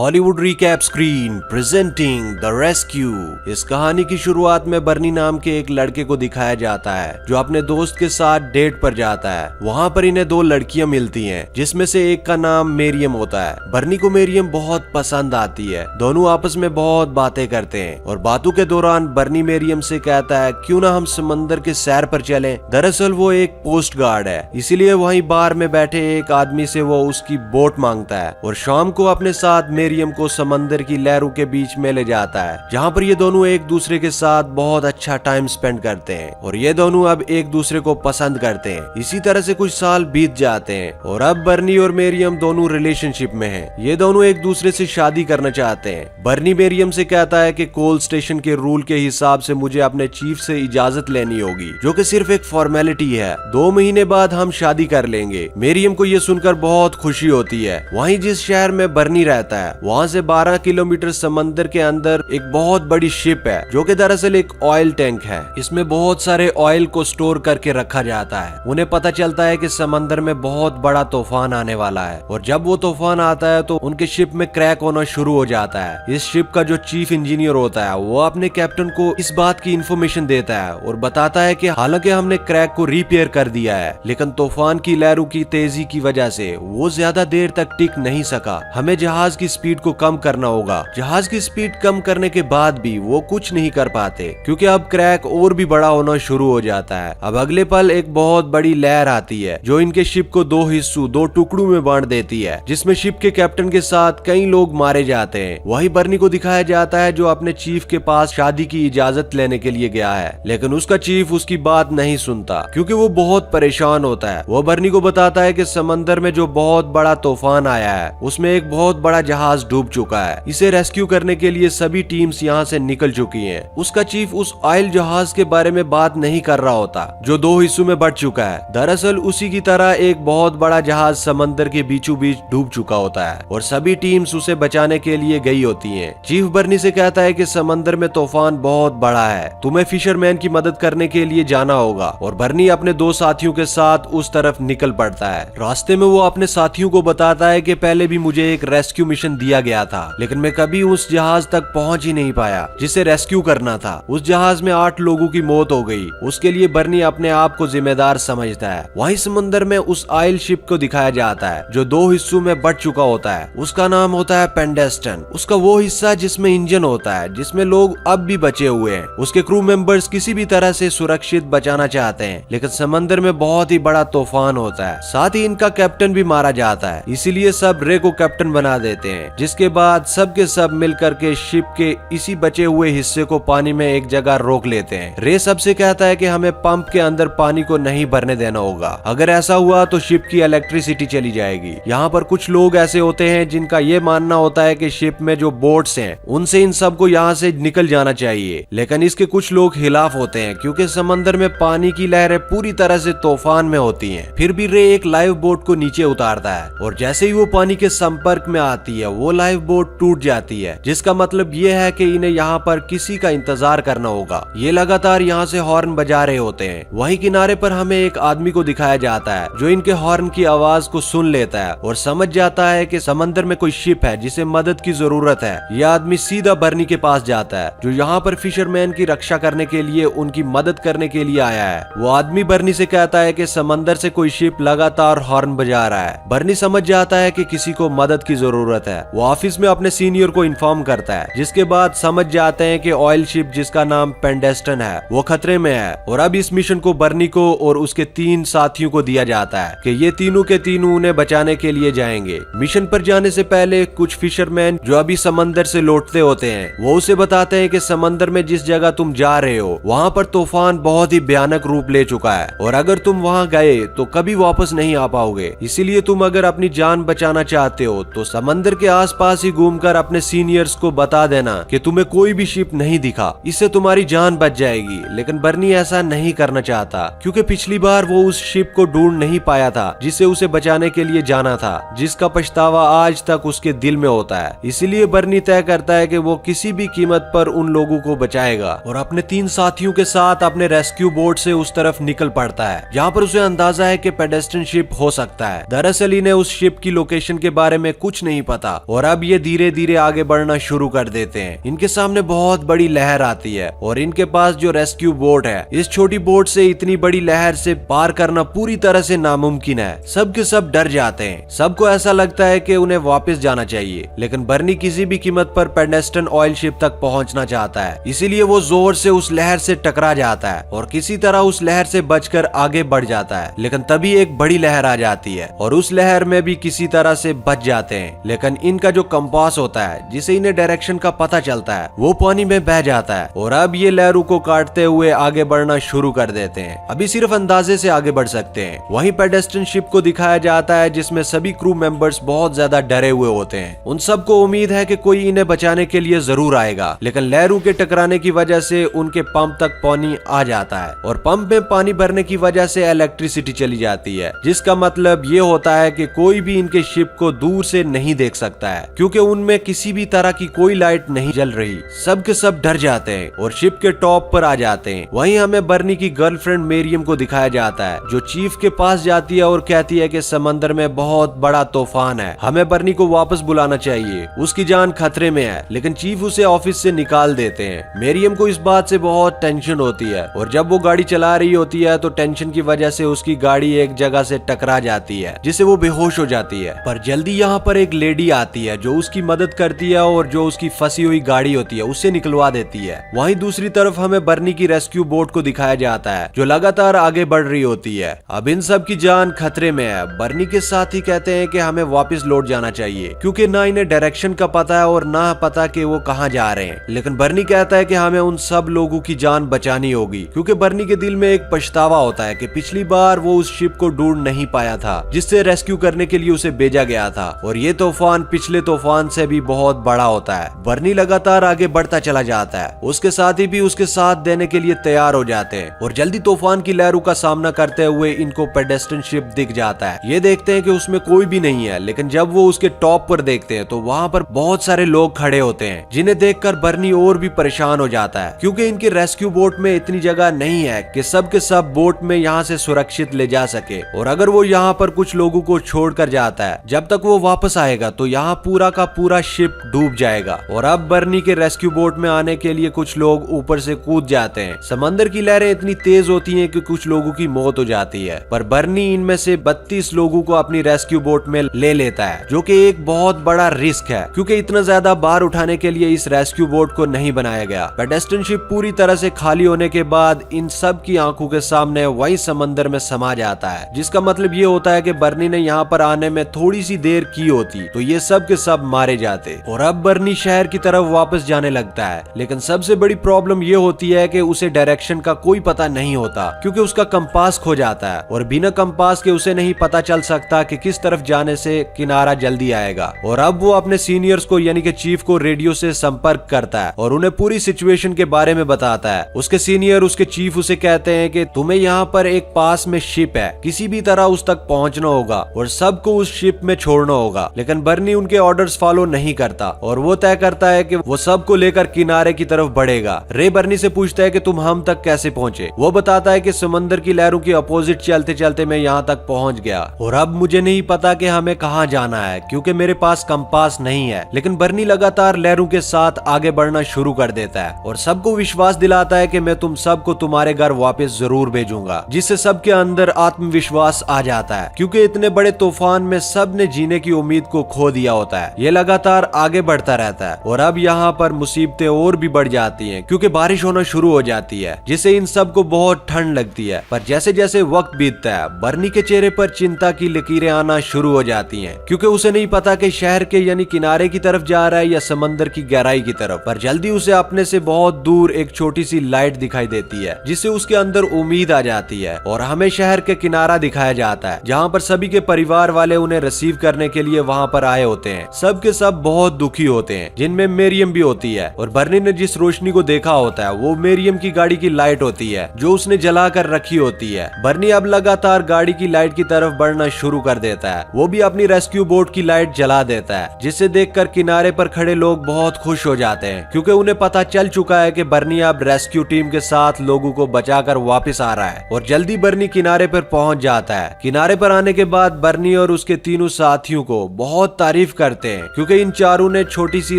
Hollywood recap screen presenting the rescue. इस कहानी की शुरुआत में बर्नी नाम के एक लड़के को दिखाया जाता है जो अपने दोस्त के साथ डेट पर जाता है। वहाँ पर इन्हें दो लड़कियां मिलती हैं जिसमें से एक का नाम मेरियम होता है। बर्नी को मेरियम बहुत पसंद आती है। दोनों आपस में बहुत बातें करते हैं और बातों के दौरान बर्नी मेरियम से कहता है क्यों ना हम समंदर के सैर पर चलें। दरअसल वो एक पोस्ट गार्ड है, इसीलिए वहीं बार में बैठे एक आदमी से वो उसकी बोट मांगता है और शाम को अपने साथ मेरियम को समंदर की लहरों के बीच में ले जाता है, जहाँ पर ये दोनों एक दूसरे के साथ बहुत अच्छा टाइम स्पेंड करते हैं और ये दोनों अब एक दूसरे को पसंद करते हैं। इसी तरह से कुछ साल बीत जाते हैं और अब बर्नी और मेरियम दोनों रिलेशनशिप में हैं। ये दोनों एक दूसरे से शादी करना चाहते हैं। बर्नी मेरियम से कहता है कि कोल स्टेशन के रूल के हिसाब से मुझे अपने चीफ से इजाजत लेनी होगी, जो कि सिर्फ एक फॉर्मेलिटी है। 2 महीने बाद हम शादी कर लेंगे। मेरियम को ये सुनकर बहुत खुशी होती है। वहीं जिस शहर में बर्नी रहता है वहाँ से 12 किलोमीटर समंदर के अंदर एक बहुत बड़ी शिप है जो कि दरअसल एक ऑयल टैंक है। इसमें बहुत सारे ऑयल को स्टोर करके रखा जाता है। उन्हें पता चलता है कि समंदर में बहुत बड़ा तूफान आने वाला है और जब वो तूफान आता है तो उनके शिप में क्रैक होना शुरू हो जाता है। इस शिप का जो चीफ इंजीनियर होता है वो अपने कैप्टन को इस बात की इंफॉर्मेशन देता है और बताता है कि हालांकि हमने क्रैक को रिपेयर कर दिया है, लेकिन तूफान की लहरों की तेजी की वजह से वो ज्यादा देर तक टिक नहीं सका। हमें जहाज की स्पीड को कम करना होगा। जहाज की स्पीड कम करने के बाद भी वो कुछ नहीं कर पाते क्योंकि अब क्रैक और भी बड़ा होना शुरू हो जाता है। अब अगले पल एक बहुत बड़ी लहर आती है जो इनके शिप को 2 हिस्सों 2 टुकड़ों में बांट देती है, जिसमें शिप के कैप्टन के साथ कई लोग मारे जाते हैं। वही बर्नी को दिखाया जाता है जो अपने चीफ के पास शादी की इजाजत लेने के लिए गया है, लेकिन उसका चीफ उसकी बात नहीं सुनता क्योंकि वो बहुत परेशान होता है। वो बर्नी को बताता है कि समंदर में जो बहुत बड़ा तूफान आया है उसमें एक बहुत बड़ा जहाज डूब चुका है। इसे रेस्क्यू करने के लिए सभी टीम्स यहाँ से निकल चुकी हैं। उसका चीफ उस ऑयल जहाज के बारे में बात नहीं कर रहा होता जो 2 हिस्सों में बट चुका है। दरअसल उसी की तरह एक बहुत बड़ा जहाज समंदर के बीचों बीच डूब चुका होता है और सभी टीम्स उसे बचाने के लिए गई होती हैं। चीफ बर्नी से कहता है कि समंदर में तूफान बहुत बड़ा है, तुम्हें फिशरमैन की मदद करने के लिए जाना होगा और बर्नी अपने 2 साथियों के साथ उस तरफ निकल पड़ता है। रास्ते में वो अपने साथियों को बताता है कि पहले भी मुझे एक रेस्क्यू मिशन दिया गया था, लेकिन मैं कभी उस जहाज तक पहुंच ही नहीं पाया जिसे रेस्क्यू करना था। उस जहाज में 8 लोगों की मौत हो गई। उसके लिए बर्नी अपने आप को जिम्मेदार समझता है। वहीं समुद्र में उस ऑयल शिप को दिखाया जाता है जो 2 हिस्सों में बट चुका होता है। उसका नाम होता है पेंडेस्टन। उसका वो हिस्सा जिसमें इंजन होता है, जिसमें लोग अब भी बचे हुए हैं। उसके क्रू मेंबर्स किसी भी तरह से सुरक्षित बचाना चाहते हैं, लेकिन समंदर में बहुत ही बड़ा तूफान होता है। साथ ही इनका कैप्टन भी मारा जाता है, इसीलिए सब रे को कैप्टन बना देते हैं। जिसके बाद सब के सब मिलकर के शिप के इसी बचे हुए हिस्से को पानी में एक जगह रोक लेते हैं। रे सबसे कहता है कि हमें पंप के अंदर पानी को नहीं भरने देना होगा, अगर ऐसा हुआ तो शिप की इलेक्ट्रिसिटी चली जाएगी। यहाँ पर कुछ लोग ऐसे होते हैं जिनका ये मानना होता है कि शिप में जो बोट्स हैं उनसे इन सबको यहाँ से निकल जाना चाहिए, लेकिन इसके कुछ लोग खिलाफ होते हैं क्योंकि समंदर में पानी की लहरें पूरी तरह से तूफान में होती हैं। फिर भी रे एक लाइव बोट को नीचे उतारता है और जैसे ही वो पानी के संपर्क में आती है वो लाइव बोट टूट जाती है, जिसका मतलब ये है कि इन्हें यहाँ पर किसी का इंतजार करना होगा। ये लगातार यहाँ से हॉर्न बजा रहे होते हैं। वहीं किनारे पर हमें एक आदमी को दिखाया जाता है जो इनके हॉर्न की आवाज को सुन लेता है और समझ जाता है कि समंदर में कोई शिप है जिसे मदद की जरूरत है। यह आदमी सीधा बर्नी के पास जाता है जो यहाँ पर फिशरमैन की रक्षा करने के लिए उनकी मदद करने के लिए आया है। वो आदमी बर्नी से कहता है कि समंदर से कोई शिप लगातार हॉर्न बजा रहा है। बर्नी समझ जाता है कि किसी को मदद की जरूरत है। वो ऑफिस में अपने सीनियर को इन्फॉर्म करता है, जिसके बाद समझ जाते हैं कि ऑयल शिप जिसका नाम पेंडेस्टन है वो खतरे में है और अब इस मिशन को बर्नी को और उसके 3 साथियों को दिया जाता है कि ये तीनों के तीनों उन्हें बचाने के लिए जाएंगे। मिशन पर जाने से पहले कुछ फिशरमैन जो अभी समंदर से लौटते होते हैं वो उसे बताते हैं कि समंदर में जिस जगह तुम जा रहे हो वहाँ पर तूफान बहुत ही भयानक रूप ले चुका है और अगर तुम वहाँ गए तो कभी वापस नहीं आ पाओगे। इसीलिए तुम अगर अपनी जान बचाना चाहते हो तो समंदर के आसपास ही घूमकर अपने सीनियर्स को बता देना कि तुम्हें कोई भी शिप नहीं दिखा, इससे तुम्हारी जान बच जाएगी। लेकिन बर्नी ऐसा नहीं करना चाहता क्योंकि पिछली बार वो उस शिप को ढूंढ नहीं पाया था जिसे उसे बचाने के लिए जाना था, जिसका पछतावा आज तक उसके दिल में होता है। इसीलिए बर्नी तय करता है कि वो किसी भी कीमत पर उन लोगों को बचाएगा और अपने 3 साथियों के साथ अपने रेस्क्यू बोट से उस तरफ निकल पड़ता है जहाँ पर उसे अंदाजा है कि पेडेस्टन शिप हो सकता है। दरअसल इन्हें उस शिप की लोकेशन के बारे में कुछ नहीं पता और अब ये धीरे धीरे आगे बढ़ना शुरू कर देते हैं। इनके सामने बहुत बड़ी लहर आती है और इनके पास जो रेस्क्यू बोट है, इस छोटी बोट से इतनी बड़ी लहर से पार करना पूरी तरह से नामुमकिन है। सब के सब डर जाते हैं। सबको ऐसा लगता है कि उन्हें वापस जाना चाहिए, लेकिन बर्नी किसी भी कीमत पर पेडेस्टन ऑयल शिप तक पहुंचना चाहता है। इसीलिए वो जोर से उस लहर से टकरा जाता है और किसी तरह उस लहर से बचकर आगे बढ़ जाता है। लेकिन तभी एक बड़ी लहर आ जाती है और उस लहर में भी किसी तरह से बच जाते हैं। लेकिन इनका जो कंपास होता है, जिसे इन्हें डायरेक्शन का पता चलता है, वो पानी में बह जाता है और अब ये लहरों को काटते हुए आगे बढ़ना शुरू कर देते हैं। अभी सिर्फ अंदाजे से आगे बढ़ सकते हैं। वहीं पेडेस्टन शिप को दिखाया जाता है जिसमें सभी क्रू मेंबर्स बहुत ज्यादा डरे हुए होते हैं। उन सबको उम्मीद है कि कोई इन्हें बचाने के लिए जरूर आएगा, लेकिन लहरों के टकराने की वजह से उनके पंप तक पानी आ जाता है और पंप में पानी भरने की वजह से इलेक्ट्रिसिटी चली जाती है, जिसका मतलब ये होता है कि कोई भी इनके शिप को दूर से नहीं देख सकता है, क्योंकि उनमें किसी भी तरह की कोई लाइट नहीं जल रही। सब के सब डर जाते हैं और शिप के टॉप पर आ जाते हैं। वहीं हमें बर्नी की गर्लफ्रेंड मेरियम को दिखाया जाता है, जो चीफ के पास जाती है और कहती है कि समंदर में बहुत बड़ा तूफान है, हमें बर्नी को वापस बुलाना चाहिए, उसकी जान खतरे में है। लेकिन चीफ उसे ऑफिस से निकाल देते हैं। मेरियम को इस बात से बहुत टेंशन होती है और जब वो गाड़ी चला रही होती है तो टेंशन की वजह से उसकी गाड़ी एक जगह से टकरा जाती है, जिससे वो बेहोश हो जाती है। पर जल्दी यहाँ पर एक लेडी आती है जो उसकी मदद करती है और जो उसकी फंसी हुई गाड़ी होती है उससे निकलवा देती है। वहीं दूसरी तरफ हमें बर्नी की रेस्क्यू बोट को दिखाया जाता है जो लगातार आगे बढ़ रही होती है। अब इन सब की जान खतरे में है। बर्नी के साथ ही कहते हैं कि हमें वापस लौट जाना चाहिए, क्योंकि ना इन्हें डायरेक्शन का पता है और ना पता कि वो कहाँ जा रहे हैं। लेकिन बर्नी कहता है कि हमें उन सब लोगों की जान बचानी होगी, क्योंकि बर्नी के दिल में एक पछतावा होता है कि पिछली बार वो उस शिप को ढूंढ नहीं पाया था जिससे रेस्क्यू करने के लिए उसे भेजा गया था, और ये तूफान पिछले तूफान से भी बहुत बड़ा होता है। बर्नी लगातार आगे बढ़ता चला जाता है। उसके साथी भी उसके साथ देने के लिए तैयार हो जाते हैं और जल्दी तूफान की लहरों का सामना करते हुए इनको पेडेस्टन शिप दिख जाता है। ये देखते हैं कि उसमें कोई भी नहीं है, लेकिन जब वो उसके टॉप पर देखते हैं तो वहाँ पर बहुत सारे लोग खड़े होते हैं, जिन्हें देखकर बर्नी और भी परेशान हो जाता है, क्योंकि इनकी रेस्क्यू बोट में इतनी जगह नहीं है कि सब के सब बोट में यहाँ से सुरक्षित ले जा सके। और अगर वो यहाँ पर कुछ लोगों को छोड़कर जाता है, जब तक वो वापस आएगा तो यहाँ पूरा का पूरा शिप डूब जाएगा। और अब बर्नी के रेस्क्यू बोट में आने के लिए कुछ लोग ऊपर से कूद जाते हैं। समंदर की लहरें इतनी तेज होती हैं कि कुछ लोगों की मौत हो जाती है, पर बर्नी इनमें से 32 लोगों को अपनी रेस्क्यू बोट में ले लेता है, जो कि एक बहुत बड़ा रिस्क है, क्योंकि इतना ज्यादा भार उठाने के लिए इस रेस्क्यू बोट को नहीं बनाया गया। पेडेस्टन शिप पूरी तरह से खाली होने के बाद इन सब की आंखों के सामने वही समंदर में समा जाता है, जिसका मतलब ये होता है कि बर्नी ने यहाँ पर आने में थोड़ी सी देर की होती तो ये सब के सब मारे जाते। और अब बर्नी शहर की तरफ वापस जाने लगता है, लेकिन सबसे बड़ी प्रॉब्लम ये होती है कि उसे डायरेक्शन का कोई पता नहीं होता, क्योंकि उसका कंपास खो जाता है और बिना कंपास के उसे नहीं पता चल सकता कि किस तरफ जाने से किनारा जल्दी आएगा। और अब वो अपने सीनियर्स को यानी कि चीफ को रेडियो से संपर्क करता है और उन्हें पूरी सिचुएशन के बारे में बताता है। उसके सीनियर उसके चीफ उसे कहते हैं कि तुम्हें यहाँ पर एक पास में शिप है, किसी भी तरह उस तक पहुंचना होगा और सबको उस शिप में छोड़ना होगा। लेकिन बर्नी उनके ऑर्डर्स फॉलो नहीं करता और वो तय करता है कि वो सबको लेकर किनारे की तरफ बढ़ेगा। रे बर्नी से पूछता है कि तुम हम तक कैसे पहुंचे। वो बताता है कि समंदर की लहरों की अपोजिट चलते चलते मैं यहाँ तक पहुंच गया और अब मुझे नहीं पता कि हमें कहाँ जाना है, क्योंकि मेरे पास कंपास नहीं है। लेकिन बर्नी लगातार लहरों के साथ आगे बढ़ना शुरू कर देता है और सबको विश्वास दिलाता है कि मैं तुम सबको तुम्हारे घर वापस जरूर भेजूंगा, जिससे सबके अंदर आत्मविश्वास आ जाता है, क्योंकि इतने बड़े तूफान में सब ने जीने की उम्मीद को खो दिया होता है। ये लगातार आगे बढ़ता रहता है और अब यहाँ पर मुसीबतें और भी बढ़ जाती हैं, क्योंकि बारिश होना शुरू हो जाती है, जिससे इन सबको बहुत ठंड लगती है। पर जैसे जैसे वक्त बीतता है, बर्नी के चेहरे पर चिंता की लकीरें आना शुरू हो जाती हैं, क्योंकि उसे नहीं पता कि शहर के यानी किनारे की तरफ जा रहा है या समंदर की गहराई की तरफ। पर जल्दी उसे अपने से बहुत दूर एक छोटी सी लाइट दिखाई देती है, जिससे उसके अंदर उम्मीद आ जाती है। और हमें शहर के किनारा दिखाया जाता है, जहाँ पर सभी के परिवार वाले उन्हें रिसीव करने के लिए वहाँ पर आए होते हैं। सब के सब बहुत दुखी होते हैं, जिनमें मेरियम भी होती है। और बर्नी ने जिस रोशनी को देखा होता है वो मेरियम की गाड़ी की लाइट होती है, जो उसने जला कर रखी होती है। बर्नी अब लगातार गाड़ी की लाइट की तरफ बढ़ना शुरू कर देता है। वो भी अपनी रेस्क्यू बोट की लाइट जला देता है, जिसे देखकर किनारे पर खड़े लोग बहुत खुश हो जाते हैं, क्योंकि उन्हें पता चल चुका है कि बर्नी अब रेस्क्यू टीम के साथ लोगों को बचाकर वापस आ रहा है। और जल्दी बर्नी किनारे पर पहुंच जाता है। किनारे पर आने के बाद बर्नी और उसके तीनों साथियों को बहुत तारीफ तारीफ करते हैं क्योंकि इन चारों ने छोटी सी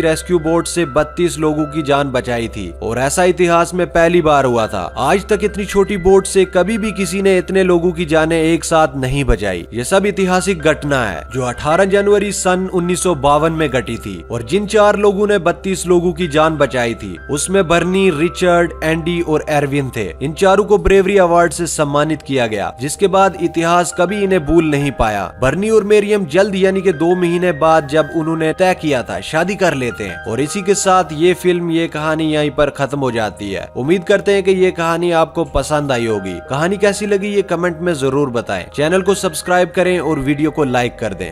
रेस्क्यू बोट से 32 लोगों की जान बचाई थी और ऐसा इतिहास में पहली बार हुआ था। आज तक इतनी छोटी बोट से कभी भी किसी ने इतने लोगों की जानें एक साथ नहीं बचाई। ये सब ऐतिहासिक घटना है जो 18 जनवरी सन 1952 में घटी थी और जिन 4 लोगों ने 32 लोगों की जान बचाई थी उसमें बर्नी, रिचर्ड, एंडी और एरविन थे। इन चारों को ब्रेवरी अवार्ड से सम्मानित किया गया, जिसके बाद इतिहास कभी इन्हें भूल नहीं पाया। बर्नी और मेरियम जल्द यानी कि 2 महीने बाद जब उन्होंने तय किया था शादी कर लेते हैं और इसी के साथ ये फिल्म, ये कहानी यहीं पर खत्म हो जाती है। उम्मीद करते हैं कि ये कहानी आपको पसंद आई होगी। कहानी कैसी लगी ये कमेंट में जरूर बताएं। चैनल को सब्सक्राइब करें और वीडियो को लाइक कर दें।